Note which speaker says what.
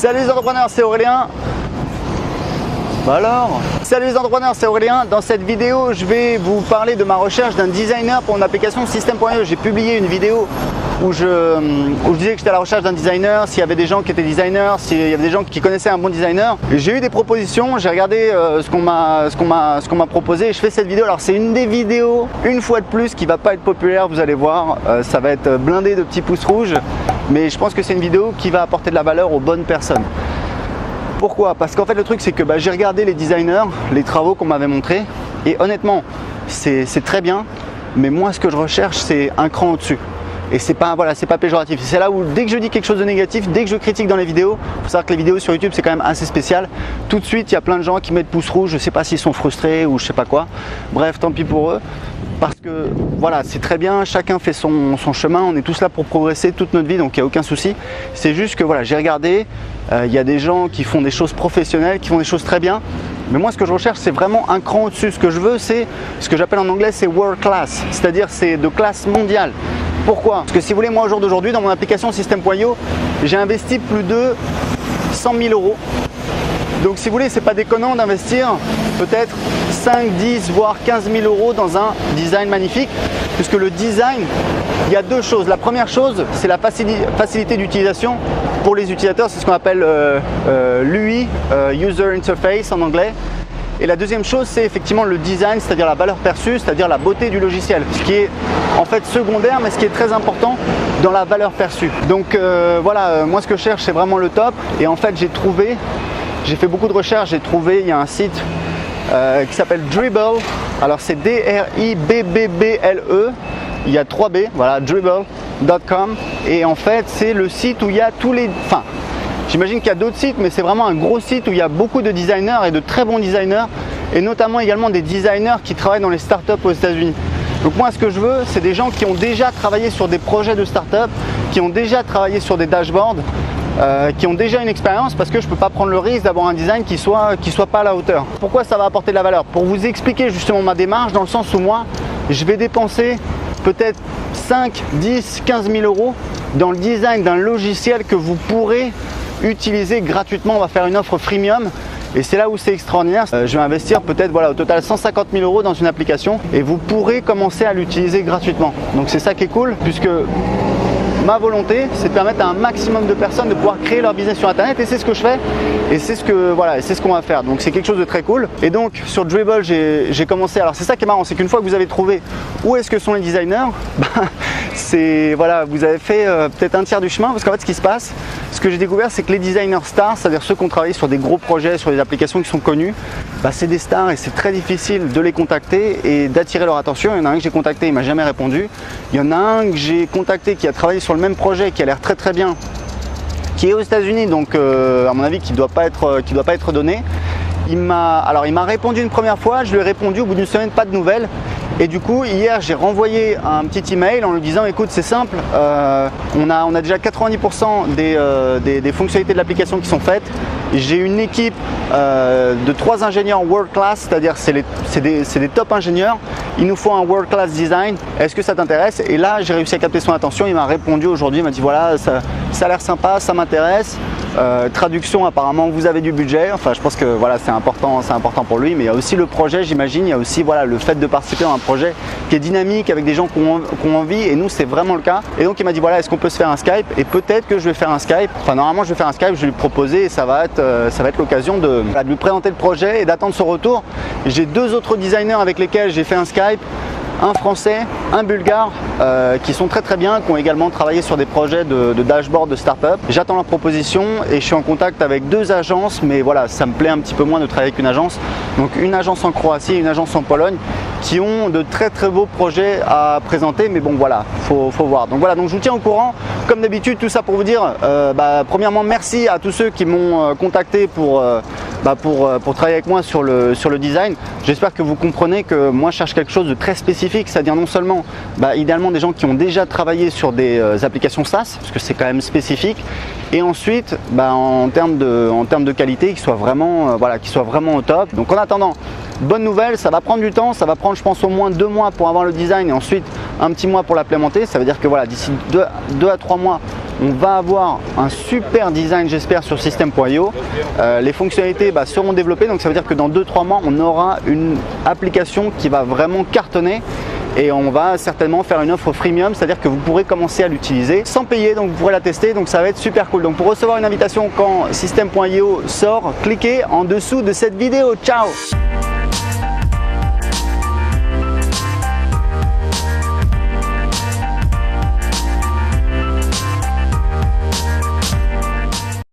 Speaker 1: Salut les entrepreneurs, c'est Aurélien. Bah alors, salut les entrepreneurs, c'est Aurélien. Dans cette vidéo, je vais vous parler de ma recherche d'un designer pour une application System.io. J'ai publié une vidéo où je disais que j'étais à la recherche d'un designer, s'il y avait des gens qui étaient designers, s'il y avait des gens qui connaissaient un bon designer. J'ai eu des propositions, j'ai regardé ce qu'on m'a proposé et je fais cette vidéo. Alors c'est une des vidéos, une fois de plus, qui va pas être populaire, vous allez voir. Ça va être blindé de petits pouces rouges, mais je pense que c'est une vidéo qui va apporter de la valeur aux bonnes personnes. Pourquoi? Parce qu'en fait le truc c'est que j'ai regardé les designers, les travaux qu'on m'avait montrés et honnêtement c'est très bien, mais moi ce que je recherche c'est un cran au-dessus. Et c'est pas péjoratif. C'est là où dès que je dis quelque chose de négatif, dès que je critique dans les vidéos, il faut savoir que les vidéos sur YouTube c'est quand même assez spécial. Tout de suite il y a plein de gens qui mettent pouce rouge, je sais pas s'ils sont frustrés ou je sais pas quoi. Bref, tant pis pour eux. Parce que voilà, c'est très bien, chacun fait son chemin, on est tous là pour progresser toute notre vie, donc il n'y a aucun souci. C'est juste que voilà, j'ai regardé, il y a des gens qui font des choses professionnelles, qui font des choses très bien. Mais moi ce que je recherche c'est vraiment un cran au-dessus. Ce que je veux c'est, ce que j'appelle en anglais c'est world class, c'est-à-dire c'est de classe mondiale. Pourquoi? Parce que si vous voulez, moi au jour d'aujourd'hui dans mon application System.io, j'ai investi plus de 100 000 euros. Donc si vous voulez, c'est pas déconnant d'investir peut-être 5, 10, voire 15 000 euros dans un design magnifique. Puisque le design, il y a deux choses. La première chose, c'est la facilité d'utilisation pour les utilisateurs. C'est ce qu'on appelle l'UI, User Interface en anglais. Et la deuxième chose, c'est effectivement le design, c'est-à-dire la valeur perçue, c'est-à-dire la beauté du logiciel. Ce qui est en fait secondaire, mais ce qui est très important dans la valeur perçue. Donc voilà, moi ce que je cherche, c'est vraiment le top. Et en fait, j'ai fait beaucoup de recherches, j'ai trouvé, il y a un site qui s'appelle Dribbble. Alors c'est D-R-I-B-B-B-L-E. Il y a 3 B, voilà, dribbble.com. Et en fait, c'est le site où il y a tous les... Enfin, j'imagine qu'il y a d'autres sites, mais c'est vraiment un gros site où il y a beaucoup de designers et de très bons designers. Et notamment également des designers qui travaillent dans les startups aux États-Unis. Donc moi, ce que je veux, c'est des gens qui ont déjà travaillé sur des projets de startup, qui ont déjà travaillé sur des dashboards, qui ont déjà une expérience, parce que je ne peux pas prendre le risque d'avoir un design qui soit pas à la hauteur. Pourquoi ça va apporter de la valeur? Pour vous expliquer justement ma démarche, dans le sens où moi, je vais dépenser peut-être 5, 10, 15 000 euros dans le design d'un logiciel que vous pourrez utiliser gratuitement. On va faire une offre freemium. Et c'est là où c'est extraordinaire. Je vais investir peut-être au total 150 000 euros dans une application et vous pourrez commencer à l'utiliser gratuitement. Donc c'est ça qui est cool, puisque ma volonté, c'est de permettre à un maximum de personnes de pouvoir créer leur business sur Internet, et c'est ce que je fais, et c'est ce qu'on va faire. Donc c'est quelque chose de très cool. Et donc sur Dribbble, j'ai commencé. Alors c'est ça qui est marrant, c'est qu'une fois que vous avez trouvé où est-ce que sont les designers, vous avez fait peut-être un tiers du chemin, parce qu'en fait ce qui se passe, ce que j'ai découvert, c'est que les designers stars, c'est-à-dire ceux qui ont travaillé sur des gros projets, sur des applications qui sont connues, c'est des stars et c'est très difficile de les contacter et d'attirer leur attention. Il y en a un que j'ai contacté, il m'a jamais répondu. Il y en a un que j'ai contacté qui a travaillé sur le même projet, qui a l'air très très bien, qui est aux États-Unis, donc à mon avis qui doit pas être donné. Il m'a répondu une première fois, je lui ai répondu au bout d'une semaine, pas de nouvelles. Et du coup, hier, j'ai renvoyé un petit email en lui disant, écoute, c'est simple, on a déjà 90% des fonctionnalités de l'application qui sont faites. J'ai une équipe de 3 ingénieurs world class, c'est-à-dire c'est des top ingénieurs. Il nous faut un world class design. Est-ce que ça t'intéresse? Et là, j'ai réussi à capter son attention. Il m'a répondu aujourd'hui, il m'a dit voilà, ça a l'air sympa, ça m'intéresse. Traduction, apparemment vous avez du budget. Enfin, je pense que voilà, c'est important pour lui, mais il y a aussi le projet, j'imagine. Il y a aussi le fait de participer dans un projet qui est dynamique avec des gens qui ont envie, et nous c'est vraiment le cas. Et donc il m'a dit voilà, est-ce qu'on peut se faire un Skype? Et peut-être que je vais faire un Skype. Enfin, normalement je vais faire un Skype, je vais lui proposer, et ça va être l'occasion de lui présenter le projet et d'attendre son retour. J'ai 2 autres designers avec lesquels j'ai fait un Skype. Un français, un bulgare, qui sont très très bien, qui ont également travaillé sur des projets de dashboard de start-up. J'attends leur proposition et je suis en contact avec 2 agences, mais voilà, ça me plaît un petit peu moins de travailler avec une agence. Donc une agence en Croatie et une agence en Pologne, qui ont de très très beaux projets à présenter, mais bon voilà, faut voir. Donc voilà, donc je vous tiens au courant, comme d'habitude, tout ça pour vous dire, premièrement merci à tous ceux qui m'ont contacté pour travailler avec moi sur le design. J'espère que vous comprenez que moi je cherche quelque chose de très spécifique, c'est-à-dire non seulement idéalement des gens qui ont déjà travaillé sur des applications SaaS, parce que c'est quand même spécifique, et ensuite en termes de qualité, qui soit vraiment au top. Donc en attendant, bonne nouvelle, ça va prendre du temps, ça va prendre je pense au moins 2 mois pour avoir le design et ensuite un petit mois pour l'implémenter. Ça veut dire que voilà, d'ici 2 à 3 mois, On va avoir un super design, j'espère, sur System.io. Les fonctionnalités seront développées, donc ça veut dire que dans 2-3 mois, on aura une application qui va vraiment cartonner. Et on va certainement faire une offre freemium, c'est-à-dire que vous pourrez commencer à l'utiliser sans payer, donc vous pourrez la tester, donc ça va être super cool. Donc pour recevoir une invitation quand System.io sort, cliquez en dessous de cette vidéo. Ciao!